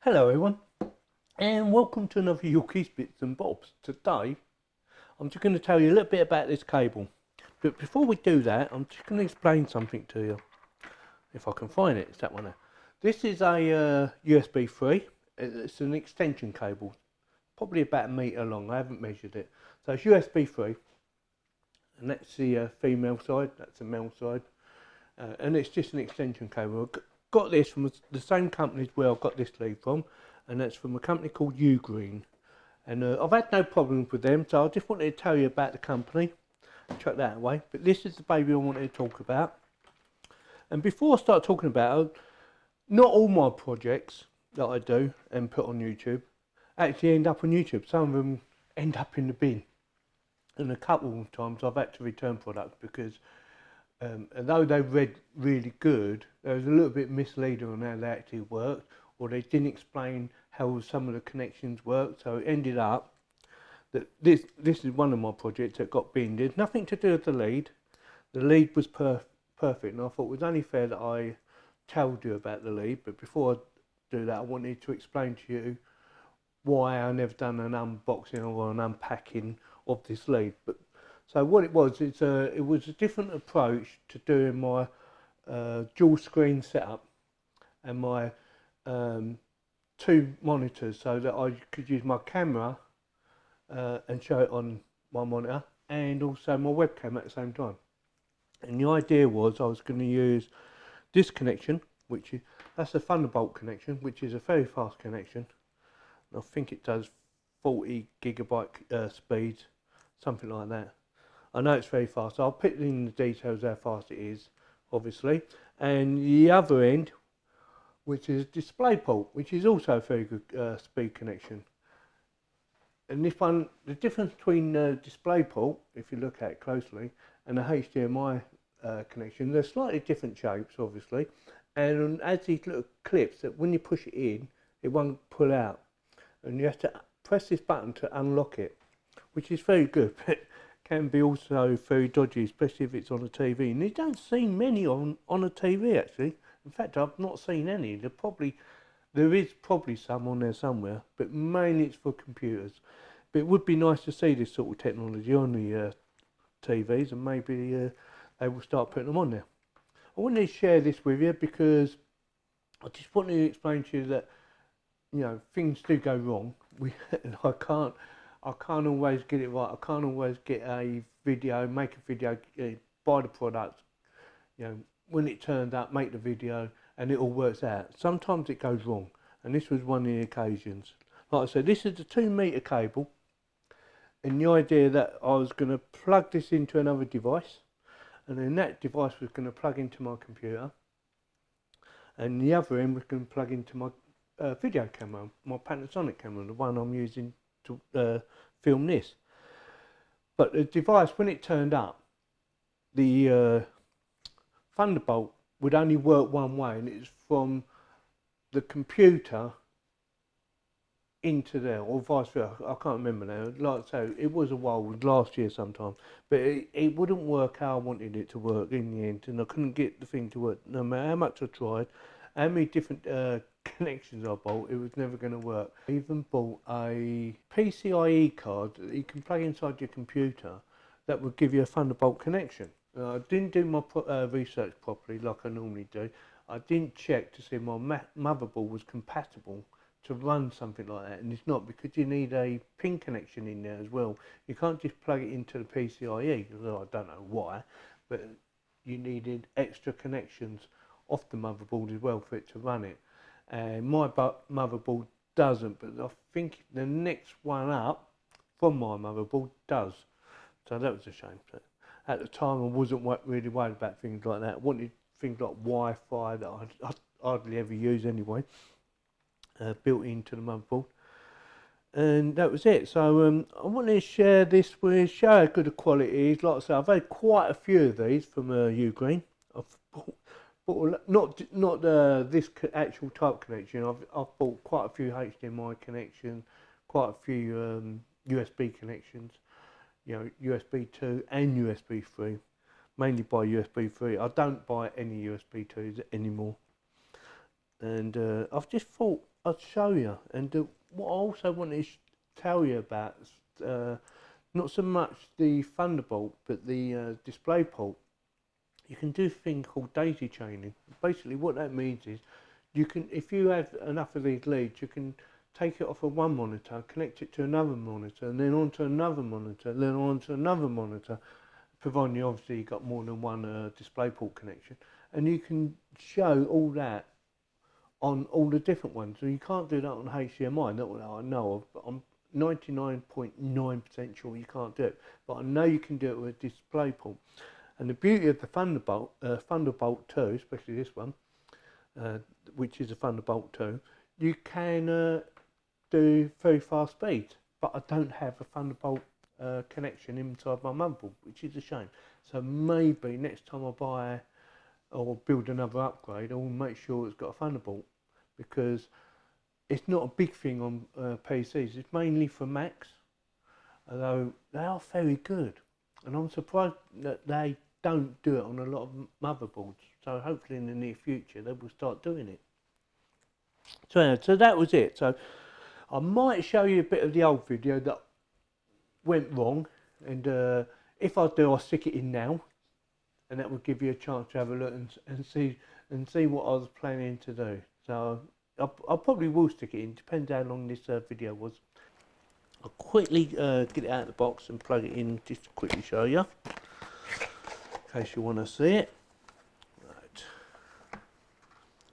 Hello everyone, and welcome to another Yorkies Bits and Bobs. Today I'm just going to tell you a little bit about this cable, but before we do that I'm just going to explain something to you. If I can find it, it's that one there. This is a USB 3, it's an extension cable, probably about 1 metre long, I haven't measured it. So it's USB 3, and that's the female side, that's the male side, and it's just an extension cable. Got this from the same company where I got this lead from, and that's from a company called UGREEN, and I've had no problems with them, so I just wanted to tell you about the company, chuck that away. But this is the baby I wanted to talk about. And before I start talking about it, not all my projects that I do and put on YouTube actually end up on YouTube. Some of them end up in the bin, and a couple of times I've had to return products because although they read really good, there was a little bit misleading on how they actually worked, or they didn't explain how some of the connections worked. So it ended up that this is one of my projects that got binned. There's nothing to do with the lead. The lead was perfect, and I thought it was only fair that I told you about the lead. But before I do that, I wanted to explain to you why I never done an unboxing or an unpacking of this lead. But so what it was, it was a different approach to doing my dual screen setup and my 2 monitors, so that I could use my camera and show it on my monitor and also my webcam at the same time. And the idea was I was going to use this connection, that's a Thunderbolt connection, which is a very fast connection. I think it does 40 gigabyte speeds, something like that. I know it's very fast. I'll put in the details how fast it is, obviously. And the other end, which is Displayport, which is also a very good speed connection. And this one, the difference between Displayport, if you look at it closely, and the HDMI connection, they're slightly different shapes, obviously. And as these little clips, that when you push it in, it won't pull out. And you have to press this button to unlock it, which is very good. Can be also very dodgy, especially if it's on a TV. And you don't see many on a TV actually. In fact, I've not seen any. There is probably some on there somewhere, but mainly it's for computers. But it would be nice to see this sort of technology on the TVs, and maybe they will start putting them on there. I wanted to share this with you because I just wanted to explain to you that, you know, things do go wrong. And I can't always get it right. I can't always get a video, make a video, buy the product, you know, when it turned up, make the video, and it all works out. Sometimes it goes wrong, and this was one of the occasions. Like I said, this is a 2 metre cable, and the idea that I was going to plug this into another device, and then that device was going to plug into my computer, and the other end was going to plug into my video camera, my Panasonic camera, the one I'm using to film this. But the device, when it turned up, the Thunderbolt would only work one way, and it's from the computer into there, or vice versa. I can't remember now. Like I say, it was a while, last year sometime, but it wouldn't work how I wanted it to work in the end, and I couldn't get the thing to work. No matter how much I tried, how many different connections I bought, it was never going to work. I even bought a PCIe card that you can plug inside your computer that would give you a Thunderbolt connection. I didn't do my research properly like I normally do. I didn't check to see my motherboard was compatible to run something like that, and it's not, because you need a pin connection in there as well. You can't just plug it into the PCIe, although I don't know why, but you needed extra connections off the motherboard as well for it to run it. And my motherboard doesn't, but I think the next one up from my motherboard does. So that was a shame. But at the time I wasn't really worried about things like that. I wanted things like Wi-Fi that I hardly ever use anyway, built into the motherboard. And that was it. So I wanted to share this with, show how good the quality is. Like I said, I've had quite a few of these from UGREEN. I've bought not this actual type connection. I've bought quite a few HDMI connections, quite a few USB connections, you know, USB 2 and USB 3. Mainly buy USB 3. I don't buy any USB 2s anymore. And I've just thought I'll show you. And what I also want to tell you about, not so much the Thunderbolt, but the Displayport. You can do a thing called daisy chaining. Basically what that means is, you can, if you have enough of these leads, you can take it off of one monitor, connect it to another monitor, and then onto another monitor, then onto another monitor, providing you obviously you've got more than one Displayport connection, and you can show all that on all the different ones. So you can't do that on HDMI, not that I know of, but I'm 99.9% sure you can't do it. But I know you can do it with a Displayport. And the beauty of the Thunderbolt 2, especially this one, which is a Thunderbolt 2, you can do very fast speed, but I don't have a Thunderbolt connection inside my motherboard, which is a shame. So maybe next time I buy or build another upgrade, I'll make sure it's got a Thunderbolt, because it's not a big thing on PCs. It's mainly for Macs, although they are very good, and I'm surprised that they don't do it on a lot of motherboards. So hopefully in the near future they will start doing it. So anyway, so that was it. So I might show you a bit of the old video that went wrong, and if I do, I'll stick it in now, and that will give you a chance to have a look and see what I was planning to do. So I probably will stick it in, depends how long this video was. I'll quickly get it out of the box and plug it in, just to quickly show you, in case you want to see it. Right.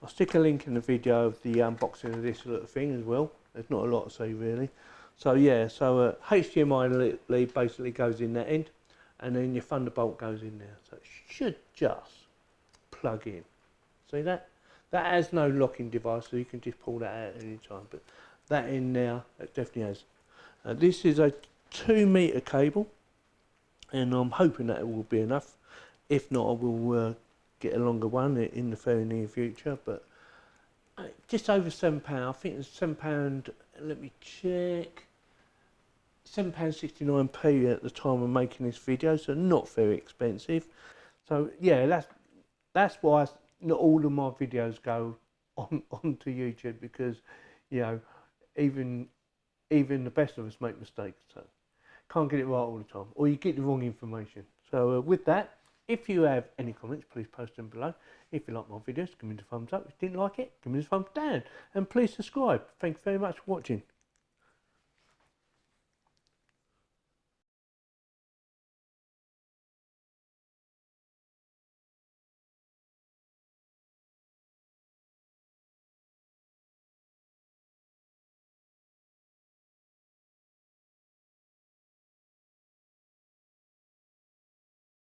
I'll stick a link in the video of the unboxing of this little thing as well. There's not a lot to say really. So yeah, so HDMI lead basically goes in that end, and then your Thunderbolt goes in there. So it should just plug in. See that? That has no locking device, so you can just pull that out at any time. But that in there, it definitely has. This is a 2-meter cable, and I'm hoping that it will be enough. If not, I will get a longer one in the very near future. But just over £7. I think it's £7. Let me check. £7.69p at the time of making this video, so not very expensive. So yeah, that's why not all of my videos go onto YouTube, because you know, even the best of us make mistakes. So can't get it right all the time, or you get the wrong information. So with that, if you have any comments, please post them below. If you like my videos, give me the thumbs up. If you didn't like it, give me the thumbs down, and please subscribe. Thank you very much for watching.